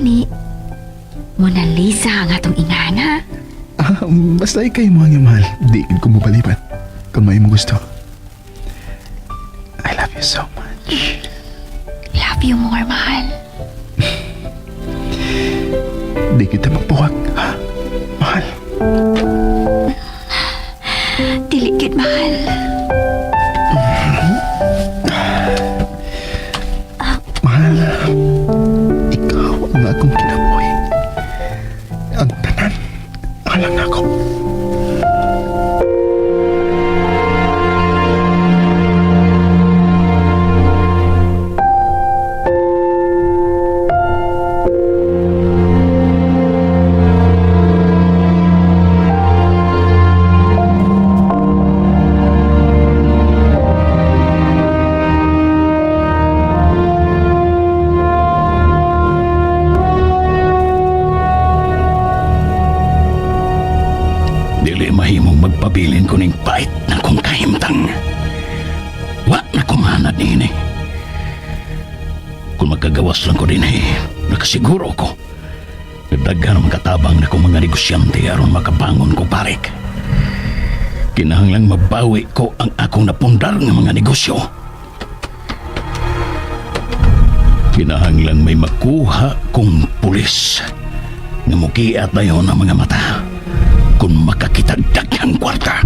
Ni, Mona Lisa ang atong ingana. Basta ikay mo nga, mahal. Di ko mo palipan. Kung may mo gusto. I love you so much. Love you more, mahal. Di kita magpuwag, ha? Mahal. Diligid, mahal. Mahal. Ikaw ang akong kinabuhi. Ang tanan. Alang na ako. Dili mahimong magpabilin ko ning bait na kong kahimtang. Wa na kumanad ni Kung magkagawas lang ko din nakasiguro ko. Nagdaghan ang katabang na kong mga negosyante aron makabangon ko parik. Kinahanglang mabawi ko ang akong napundar ng mga negosyo. Kinahanglang may makuha kong pulis na mukiat na yun ang mga mata kung makakita daghang kwarta.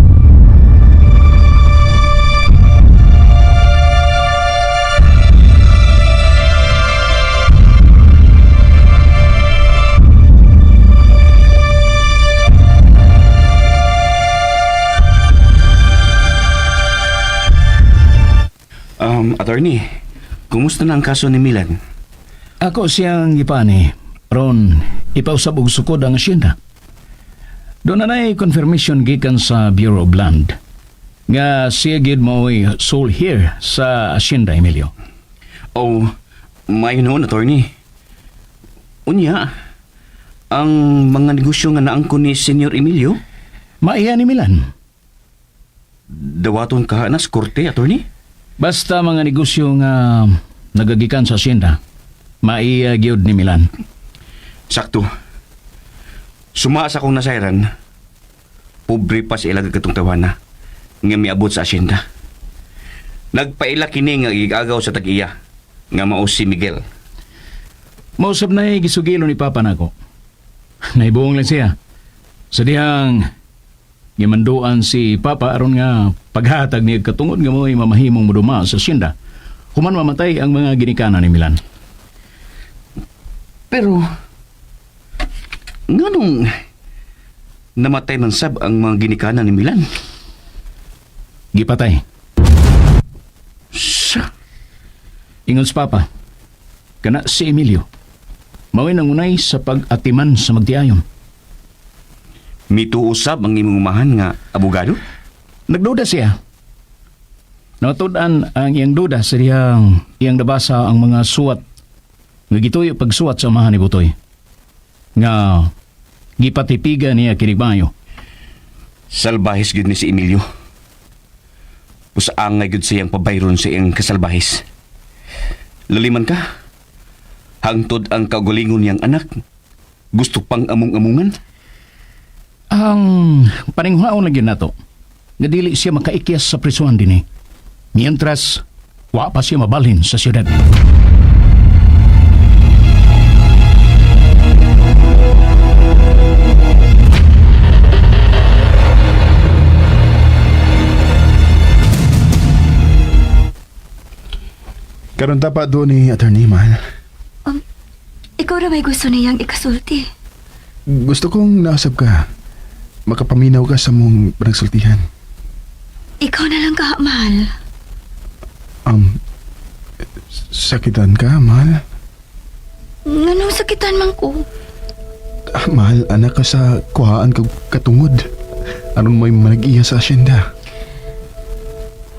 Attorney, kumusta na ang kaso ni Milan? Ako siyang ipani, ron ipausab og sukod ang asyenda. Doon na confirmation gikan sa Bureau of Land nga siya gid mao'y sole here sa asyenda, Emilio. Oh, may noon, attorney. Unya, ang mga negosyo nga naangko ni Senyor Emilio, Maiya ni Milan. dawaton ka na sa korte, attorney? Basta mga negosyo nga nagagikan sa asyenda, maiya gyud ni Milan. Sakto. Sumaas akong nasayran, pobre pa sa ilag katong tawana nga miabot sa asyenda. Nagpaila kini nga igagaw sa tag-iya nga mao si Miguel. Mausap na gisugilo ni Papa nako. Naibuong lang siya. Sa dihang gimanduan si Papa aron nga paghatag ni katungod nga mo'y mamahimong muduma sa asyenda. Human mamatay ang mga ginikanan ni Milan. Pero, nganong namatay ng sab ang mga ginikanan ni Milan? Gipatay. Sa, Ingon sa Papa, kana si Emilio, mawin nangunay sa pag-atiman sa magtiayon. mituusab ang imong umahan nga abogado? Nagduda siya. Natudan ang iyang duda sa iyang nabasa ang mga suwat nga gituyo pagsuwat sa amahan ni Butoy. Nga gipatipigan niya kinigmayo. Salbahis gud ni si Emilio. Usaangay gud siyang pabayron sa iyang kasalbahis. Laliman ka? Hangtod ang kaugalingon niyang anak. Gusto pang among-amungan? Ang paninghuaon lang yun nato, nga dili siya makaikyas sa prisuhan din Mientras, wa pa siya mabalhin sa siyudad. Karon tapa doon ni Attorney, mahal. Ikaw na may gusto niyang ikasulti. Gusto kong naasab ka. Makapaminaw ka sa mong panagsultihan. Ikaw na lang ka, mahal. Sakitan ka, mahal? Nganong sakitan man ko? Mahal, anak ka sa kuhaan kag katungod. Aron may manag-iya sa asyenda.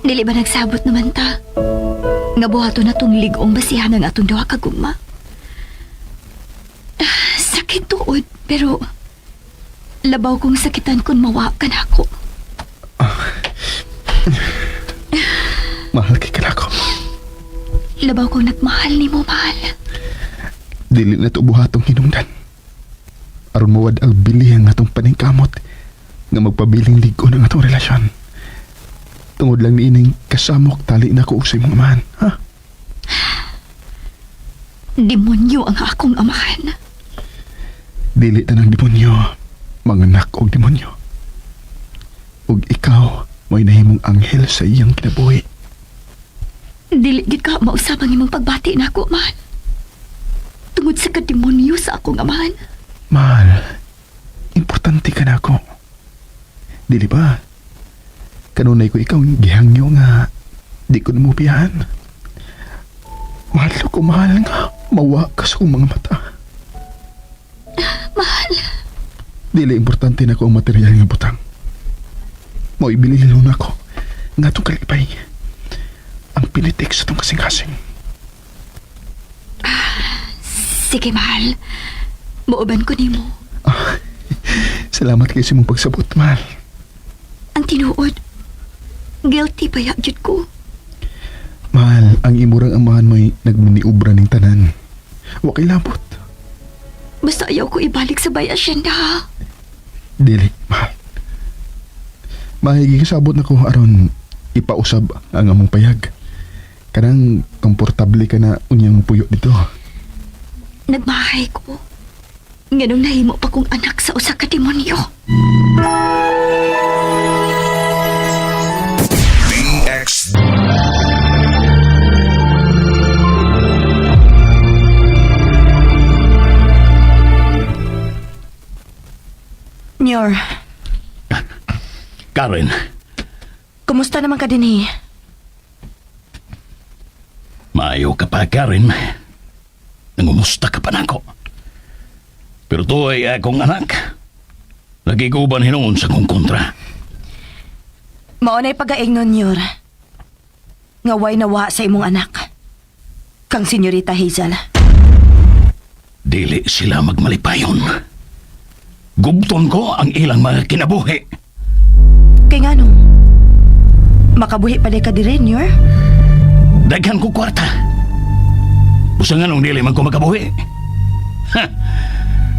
Dili ba nagsabot naman ta? Nga buhato na tong ligong basihan ng atong dawa kagugma. Sakit tuod, pero labaw kong sakitan kung mawa ka na ako. Mahal kay ka na ako. Labaw kong nagmahal ni mo, mahal. Dili na to buhatong hinungdan. Aron mawad ang bilihan nga tong paningkamot nga magpabiling ligo ng atong relasyon. Tungod lang ni ining kasamok tali na ko sa imong amahan, ha? Demonyo ang akong amahan. Dili na ng demonyo, mga anak og demonyo. Ug ikaw, mo'y nahimong anghel sa iyang kinabuhi. Dili gid ka mausabang imong pagbati na ako, mahal. Tungod sa kademonyo sa akong amahan. Mahal, importante ka na ako. Dili ba? Kanunay ko ikaw gihangyo nga di ko namupiyahan. Mahal ko, mahal nga. Mawa ka sa kong mga mata. Mahal. Dili importante na ko ang material nga butang. Mo ibili lilo na ako nga itong kalipay. Ang pinitik sa itong kasing-kasing. Sige, mahal. Muuban ko nimo. Salamat kayo sa mong pagsabot, mahal. Ang tinuod. Guilty pa yun ko. Mahal, ang imurang amahan mo'y nagminiubra ng tanan. Wakay labot. Basta ayaw ko ibalik sa bay asyenda, ha? Dili, mahal. Mahigi kasabot na ko aron ipausab ang among payag. Kanang komportable ka na unyang puyo dito. Nagmahay ko. Nganong nahimo pa kong anak sa usa ka demonyo. DX Nyor, Karen, kumusta naman ka din eh? maayo ka pa, Karen. Nangumusta ka pa nako. Pero to ay akong anak. Lagi ko ba hinungon sa kong kontra? Maunay pag-aing nun, Nyor. Ngaway nawa sa imong anak. Kang Senyorita Hazel. Dili sila magmalipayon. Gubton ko ang ilang mga kinabuhi. Kay nga nung, makabuhi pa ka din, Nyor? Daghan ko kwarta. Busa nga nung dili man ko makabuhi. Ha!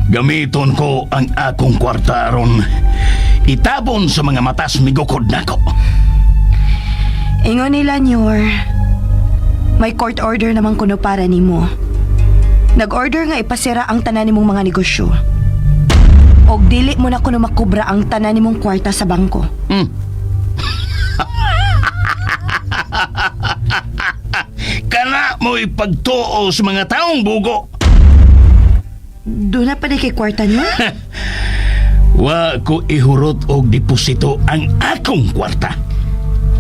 Gamiton ko ang akong kwarta aron itabon sa mga matas migukod nako. Ingon nila, Nyor. May court order naman kuno para nimo. Nag-order nga ipasira ang tanan nimong mga negosyo. Og dili mo na kuno makubra ang tanan nimong kwarta sa bangko. Kana mo ipagtuo sa mga taong bugo. Doon na pa kay kwarta nyo? Wa ko ihurot og deposito ang akong kwarta.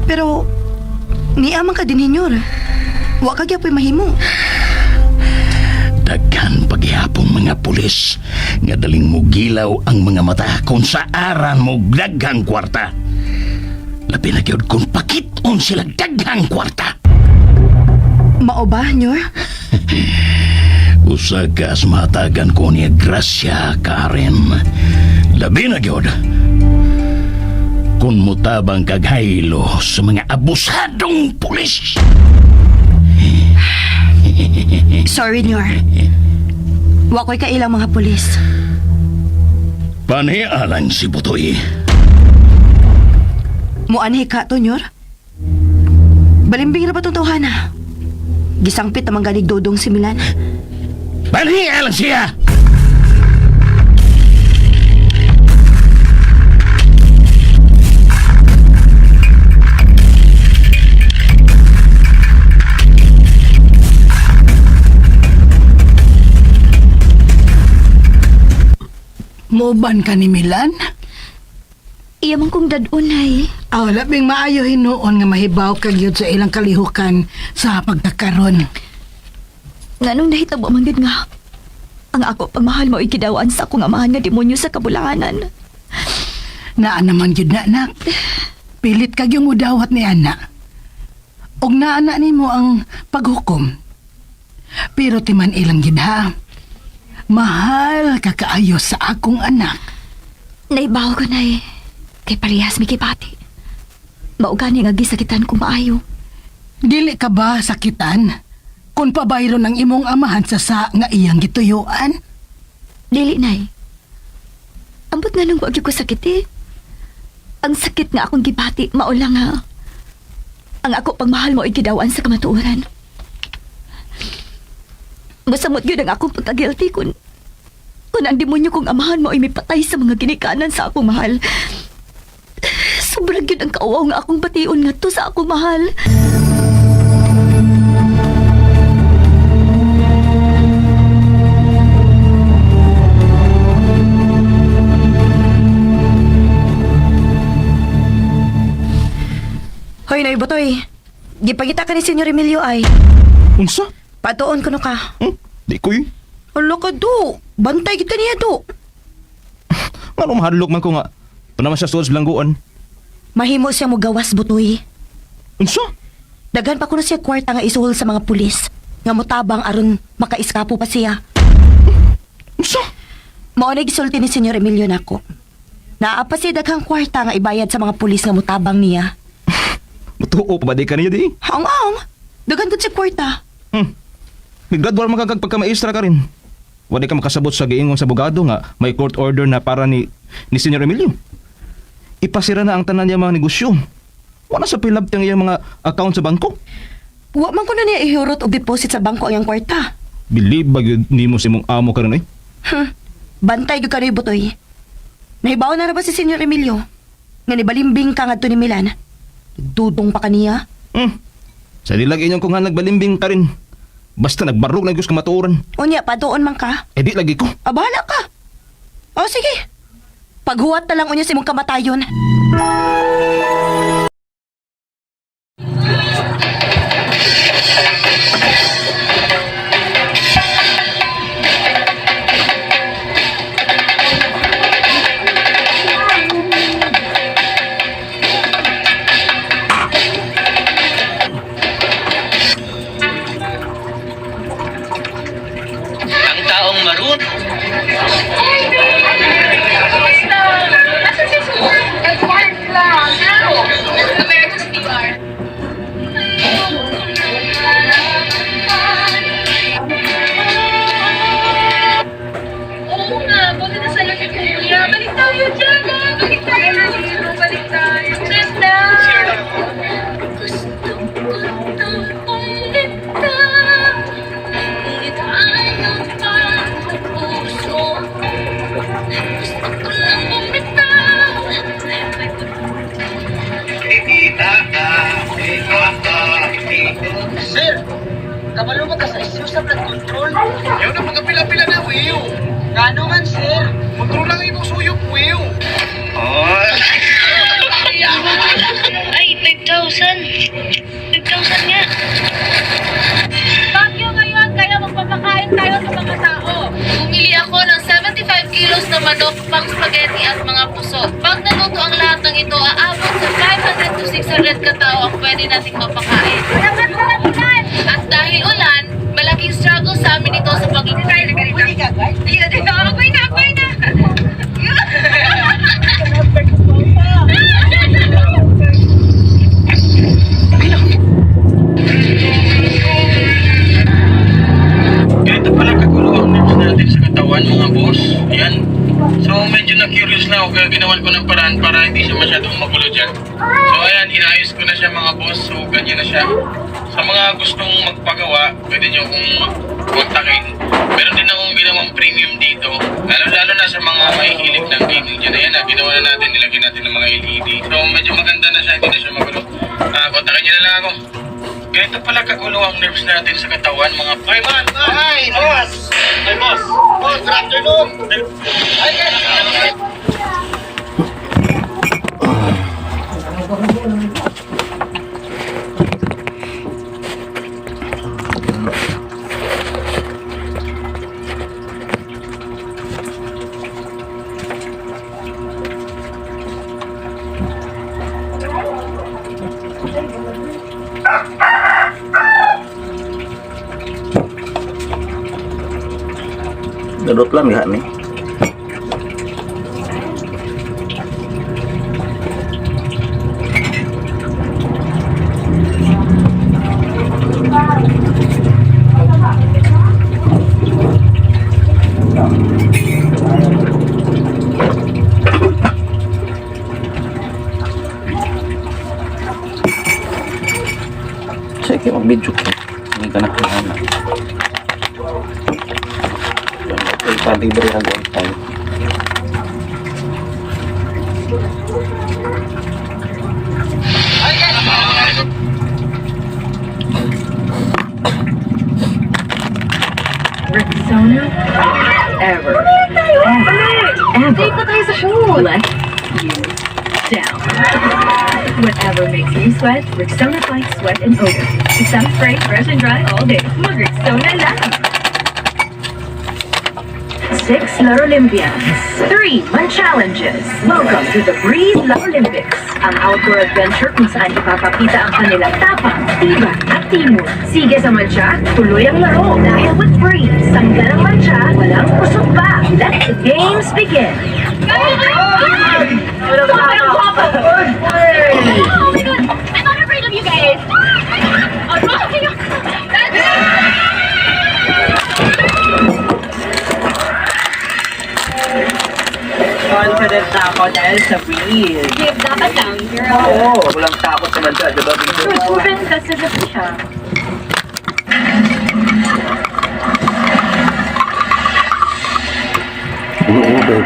Pero, niamang ka din, Nyor. Wa ka gyapon mahimo. Daghan paghihapong mga pulis nga daling mo gilaw ang mga mata kung sa aran mo daghang kwarta. Labi na gyud kung pakiton sila daghang kwarta. Mao ba, Nyor? Usa ka sa matagan ko niya grasya, Karen. Labi na gyud kung mutabang kaghaylo sa mga abusadong pulis. Sorry, Nyor. Wa ko'y kailang mga pulis. Panialang si Butoy. Muanhi ka to, Nyor? Balimbing na ba itong tawhana? Gisangpit namang galig dodong si Milan. Panialang siya! Muban ka ni Milan? Iya man kong dadunay. Aw, labing maayo hinuon nga mahibaw ka gyud sa ilang kalihukan sa pagkakaron. Nganong nahitabo man gid nga. Ang ako pagmahal mo ikidawaan sa akong amahan nga demonyo sa kabulahanan. Naa naman gyud na, anak. Pilit ka gyung udawat ni ana. Og naana nimo ang paghukom. Pero timan ilang gyud ha. Mahal ka kaayo sa akong anak. Naibaw ko na eh. Kay parehas mi kibati. Maugani nga gisakitan ko maayo. Dili ka ba sakitan kung pabayro ng imong amahan sa nga iyang gituyuan. Dili, Nay. Ambot nga nung wag ko sakit eh. Ang sakit nga akong gibati, maulang nga. Ang ako pagmahal mo ay gidawaan sa kamatuoran. Masamot yun ang akong pagka-guilty kung ang demonyo kong amahan mo ay may patay sa mga ginikanan sa akong mahal. Sobrang yun ang kauaw nga akong bation nga to sa akong mahal. Hoy, Noy Butoy. Gipangita ka ni Senyor Emilio ay. Unsa? Patuon ko no ka. Di ko'y. Hala ka do. Bantay kita niya do. Nga mahadlok man ko nga. Ito naman siya suwas bilangguan. Mahimo siya mo gawas, Butoy. Unsa? Daghan pa ko na siya kwarta nga isuhol sa mga pulis. Nga mutabang aron makaiskapo pa siya. Unsa? Mao na gisulti ni Senyor Emilio nako. Naa pa siya daghang kwarta nga ibayad sa mga pulis nga mutabang niya. Matuo pa ba di ka niya di? Haong-haong. Daghan gud siya kwarta. Migradwar magkagag pagka-maestra ka rin. Wala ka makasabot sa giingon sa abogado nga may court order na para ni Senyor Emilio. Ipasira na ang tanan niya mga negosyo. Wala sa pilab tiyang iyang mga account sa bangko. Wa man ko na niya ihurot og deposit sa bangko ang iyang kwarta. Believe ba yun ni mo si mong amo ka rin eh? Bantay gud kanoy Butoy. Nahibaw na ba si Senyor Emilio? Nga nibalimbing ka ngadto ni Milan. Dudong pa kaniya. Sa dilag inyong kung nga nagbalimbing ka rin. Basta nagbarog na gusto kamatuoran. Unya, patuon man ka. Eh di lagi ko. Bahala ka. O sige. Paghuwat na lang unya si mong kamatayon. Ang taong maroon. Oo nga, buti na sa'yo si Kuya. Balik tayo dyan, ah. Balik tayo na dito. Balik tayo. Ganda. Gusto ko nang umitaw. Ngunit ayaw pa ang puso. Gusto ko lang umitaw. Sir, kabalo ka sa isyo sa blood control. Yaw na pagkapila-pila na, Wiyo. Gano man, sir? Control lang ibang suyok, Wiyo. Ay, 5,000. 5,000 nga. Bagyo ngayon, kaya magpapakain tayo sa mga tao. Bumili ako ng 75 kilos na manok, pang spaghetti at mga puso. Pag naluto ang lahat ng ito, aabot sa 500 to 600 katao ang pwede nating mapakain. At dahil ulan, malaking struggle sa amin ito sa pagluluto. Ako'y na! Ganito pala kagulo ang nerves natin sa katawan, mga boss. Yan. So, medyo na-curious na ako kaya ginawan ko ng paraan para hindi siya masyadong magulo dyan. So, ayan, inayos ko na siya, mga boss. So, ganyan na siya. Sa mga gustong magpagawa, pwede nyo kong kontakin. Meron din akong ginawang premium dito. Lalo na sa mga mahihilig ng gaming dyan. Ayan na, ginawa na natin, nilagyan natin ng mga LED. So, medyo maganda na siya, hindi na siya magulo. Kontakin nyo na lang ako. Ganito pala kagulo ang nerves natin sa katawan, mga paiman. Hi, boss! Hi, boss! Boss, good afternoon! Hi, guys! Dudot lang ya nih. video ko. Hindi ka nakahala. Okay, palibre ang wifi. Rexona ever. Take pa tayo sa pool. Let you down. Whatever makes you sweat, Rexona fights sweat and odor. Isang spray, fresh and dry all day. Mag-Rexona lang. 6 La Olympians, 3 Man-Challenges. Welcome to the Breeze La Olympics, ang outdoor adventure kung saan ipapakita ang kanilang tapang, tibay at timur. Sige sa mancha, tuloy ang laro. Dahil with Breeze, sangga ng mancha, walang kusog pa. Let the games begin. Oh my God! I'm not afraid of you guys. Confident na ako dahil sa Breeze. Dapat lang, girl. Oo, walang takot naman dyan, diba? Proven kasi sa siya.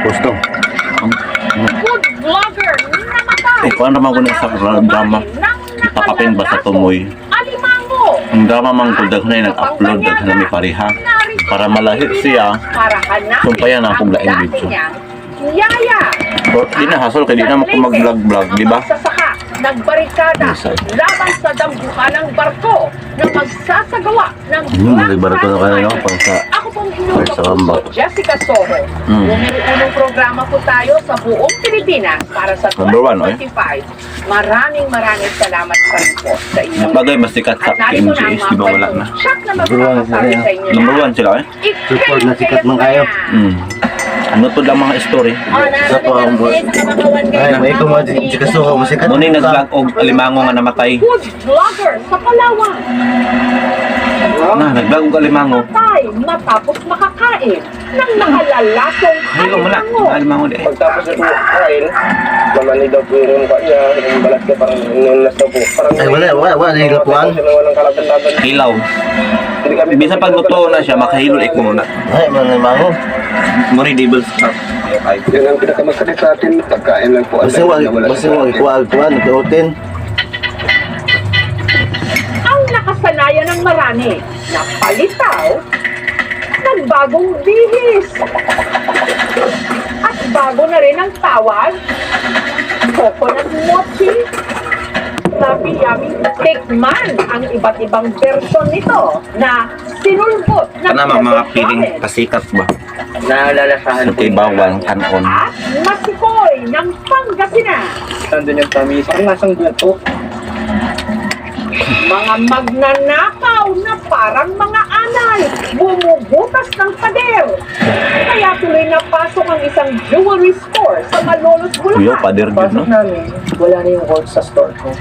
Posto. Food vlogger, namatay. Paano naman ko na sa drama? Nakapin ba sa tumoy? Alimango. Ang drama mang kudag na nag-upload daghan na may pareha. Para malahit siya, Para hanapin sumpayan na akong ang laing dati video. niyang Yaya. Or, di na hasol, kaya di na ako mag-vlog-vlog, di ba? Magsasaka, nagbarikada, Yes, I- laban sa dambukan ng barko na magsasagawa ng nagbarko na kayo, no? Pang sa- Ako pong pang sa Ramba. inuutos ko, Jessica Soho. Unang programa po tayo sa buong Pilipinas para sa Number one, 2025. Maraming salamat pa rin po sa inyo. Bagay, mas sikat sa At narito na ang KMGS, di ba wala na? Siyak na magpapasabi sa inyo Number one sila, eh? Support na sikat man kayo. Ano to lang mga story? Isa pa ang Ay, may kumadin, Jessica Soho, masikat. Muna yung nag-vlog og alimango nga namatay. Food vlogger sa Palawan. Na, nag-vlog og alimango. Patay matapos makakain ng nakalalasong Ay, wala. Alimango di. Pagtapos ito kain, mamali daw po yung kanya, yung balat ka parang nunas daw po. Ay, wala, nahilapuan. Walang kalaban-laban. Hilaw. Hindi kami Bisa pag luto na siya, makahilol ikaw muna. Ay, mga alimango. Mori devils trap. Yan ang pinakamasakit sa atin, pagkain lang po. nagtuotin. Ang nakasanayan ng marami na palitaw, nagbagong bihis. At bago na rin ang tawag, coconut mochi. Yummy tikman ang iba't ibang version nito na sinulbot ng mga Quezon piling Province pasikat ba? Naalalasahan Sa bawang kanon. at masikoy ng Pangasinan. Nandun yung tamis. Ang lasang buto. Mga magnanakaw na parang mga anay, bumubutas ng pader. Kaya tuloy na pasok ang isang jewelry store sa Malolos, Kuya, Bulacan. pader yun, no? namin, wala na yung gold sa store ko.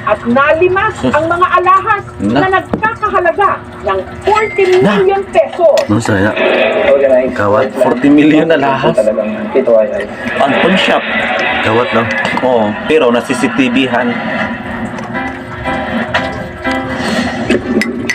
At nalimas ang mga alahas na nagkakahalaga ng 40 million pesos. Masaya. Organize. Kawat, 40 million na lahas. Talagang ito ay. On pawn shop. Kawat lang. Oo, pero na CCTV-han.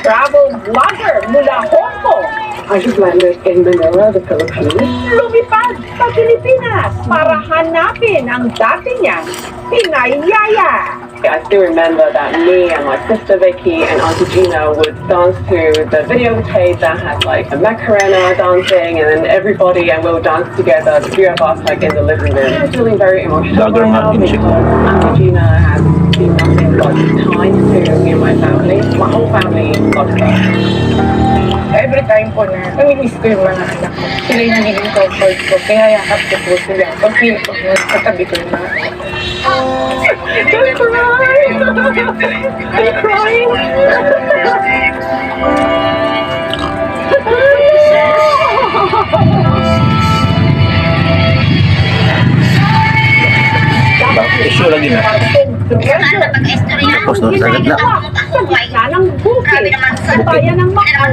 Travel vlogger mula Hong Kong. I just landed in Manila, the Philippines. Lumipad sa Pilipinas para hanapin ang dati niyang Pinay Yaya. I still remember that me and my sister Vicky and Auntie Gina would dance to the videotape that had like a Macarena dancing and then everybody and we'll dance together, the three of us like in the living room. I'm feeling very emotional Dagger right now man in because Chicago. Auntie Gina has been nothing but kind to me and my family. My whole family loves her. Every time po na namimiss ko yung mga anak ko. Sila yung nagiging comfort ko. Kaya yakap ko po sila. Pag feel ko po, katabi ko yung mga anak ko. Don't cry! I'm crying! Issue lagi na. Tapos doon, sagad na. Sa gitna ng bukid, sa bayan ng Macau,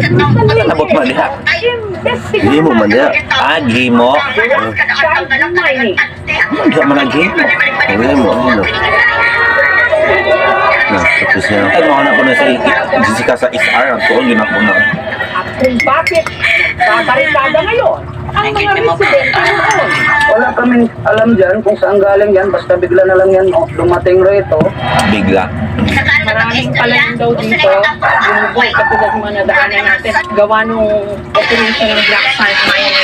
Nabot man diha. investigahan. Gimo man diha. Gimo. Child mining. Diha man ang gimo. Gimo, ano? Na, siya. Tagmaw na ko na si Jessica sa SR. Ang tuon yun ako na. Kung bakit babarikada ngayon ang mga residente noon. Wala kaming alam dyan kung saan galing yan. Basta bigla na lang yan dumating rito. Bigla. Maraming palayan daw dito. Yung katulad mga nadaanan natin. Gawa nung operation ng Black Site Mine.